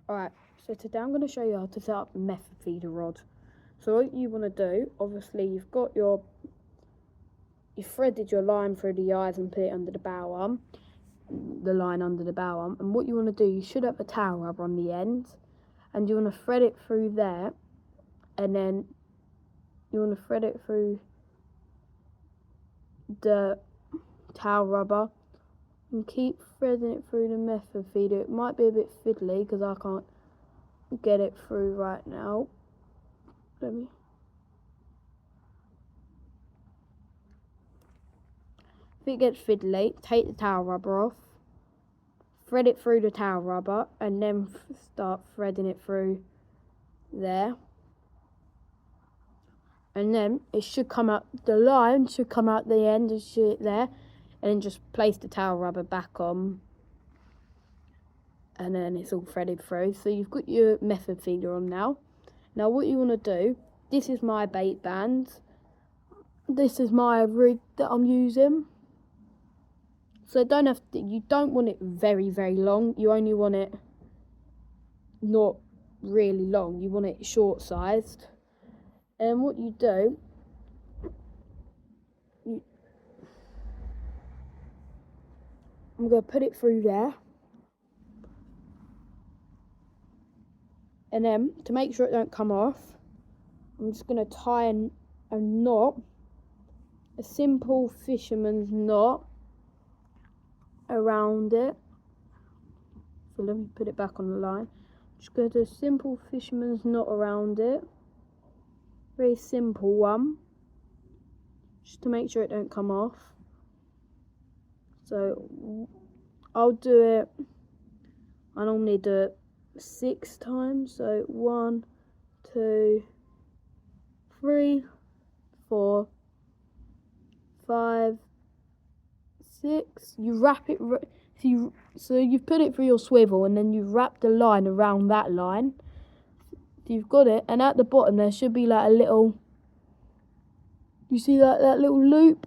Alright, so today I'm going to show you how to set up a method feeder rod. So what you want to do, obviously you've threaded your line through the eyes and put it under the bow arm, the line under the bow arm, and what you want to do, you should have a towel rubber on the end, and you want to thread it through there, and then you want to thread it through the towel rubber, and keep threading it through the method feeder. It might be a bit fiddly because I can't get it through right now. If it gets fiddly, take the towel rubber off, thread it through the towel rubber, and then start threading it through there. And then it should come out, the line should come out the end and shoot there, and then just place the towel rubber back on, and then it's all threaded through. So you've got your method feeder on now. Now what you want to do, this is my bait band, this is my rig that I'm using. So you don't want it very, very long. You only want it not really long. You want it short sized. And what you do, I'm going to put it through there. And then to make sure it don't come off, I'm just going to tie a knot, a simple fisherman's knot around it. So let me put it back on the line. Just going to do a simple fisherman's knot around it. Very simple one, just to make sure it don't come off. So I'll do it, I normally do it 6 times. So 1, 2, 3, 4, 5, 6. You wrap it, so you've put it through your swivel, and then you wrap the line around that line. You've got it, and at the bottom there should be like a little, you see that little loop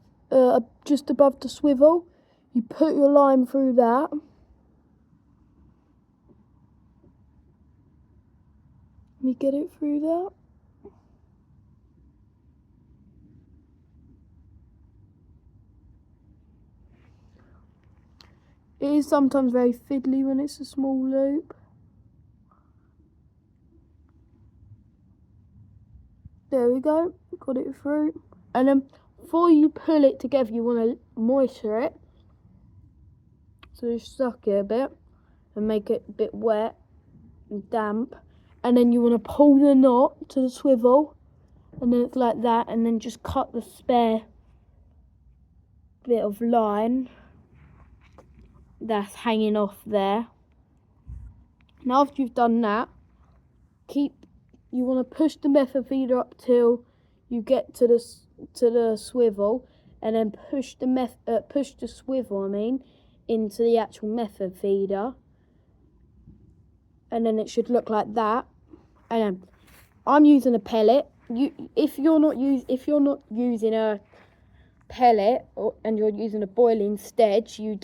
just above the swivel. You put your line through that, let me get it through that. It is sometimes very fiddly when it's a small loop. There we go, got it through. And then before you pull it together, you want to moisture it. So just suck it a bit and make it a bit wet and damp. And then you want to pull the knot to the swivel, and then it's like that, and then just cut the spare bit of line that's hanging off there. Now after you've done that, you want to push the method feeder up till you get to the swivel, and then push the swivel into the actual method feeder, and then it should look like that. And then I'm using a pellet. If you're not using a pellet and you're using a boil instead, you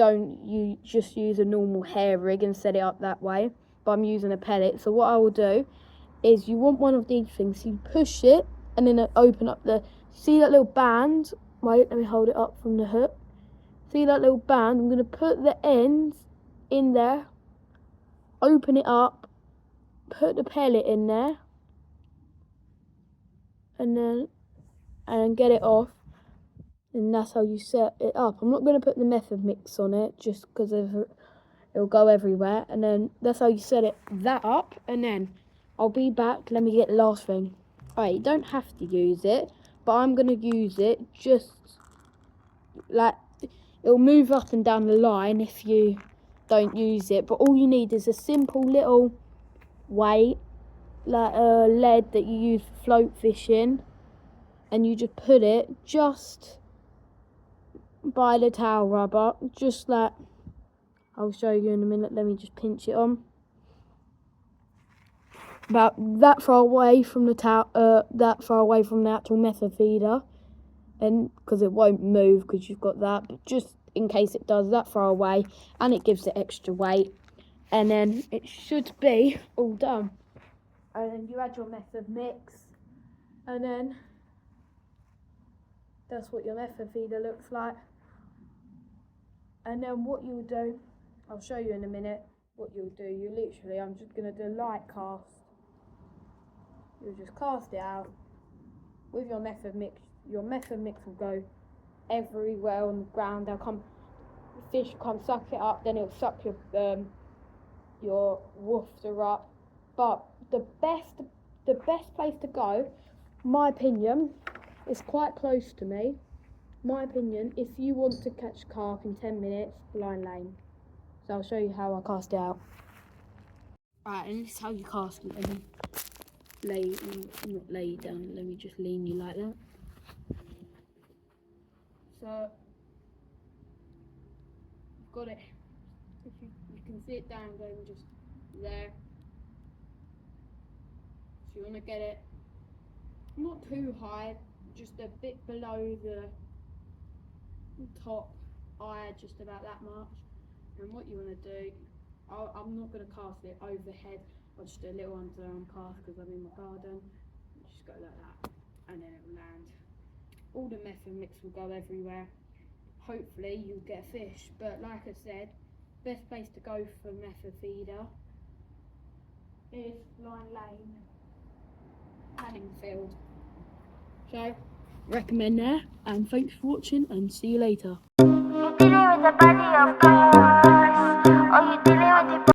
just use a normal hair rig and set it up that way. But I'm using a pellet. So what I will do is, you want one of these things, you push it and then open up see that little band? Wait, let me hold it up from the hook. See that little band? I'm going to put the ends in there, open it up, put the pellet in there, and then get it off. And that's how you set it up. I'm not going to put the method mix on it just because it'll go everywhere. And then that's how you set that up. And then I'll be back. Let me get the last thing. Alright, you don't have to use it, but I'm going to use it just like, it'll move up and down the line if you don't use it. But all you need is a simple little weight, like a lead that you use for float fishing. And you just put it just by the towel rubber, just like, I'll show you in a minute. Let me just pinch it on. About that far away from the actual method feeder, and because it won't move because you've got that, but just in case it does, that far away, and it gives it extra weight. and then it should be all done. And then you add your method mix, and then that's what your method feeder looks like. And then what you'll do, I'll show you in a minute what you'll do. You literally, I'm just going to do light cast. You'll just cast it out with your method mix. Your method mix will go everywhere on the ground. They'll come, the fish will come suck it up, then it'll suck your woofer up. But the best place to go, my opinion, is quite close to me. My opinion, if you want to catch carp in 10 minutes, Line Lane. So I'll show you how I cast it out. Right, and this is how you cast it. Let me not lay you down, let me just lean you like that. So, you've got it. If you can see it down going just there. So you want to get it not too high, just a bit below the top eye, just about that much. And what you want to do, I'm not going to cast it overhead, I'll just do a little underarm cast because I'm in my garden. Just go like that, and then it will land. All the method mix will go everywhere. Hopefully you'll get a fish, but like I said, best place to go for method feeder is Line Lane, Hanningfield. So, recommend there, and thanks for watching, and see you later. You dealing with the body of God, or you dealing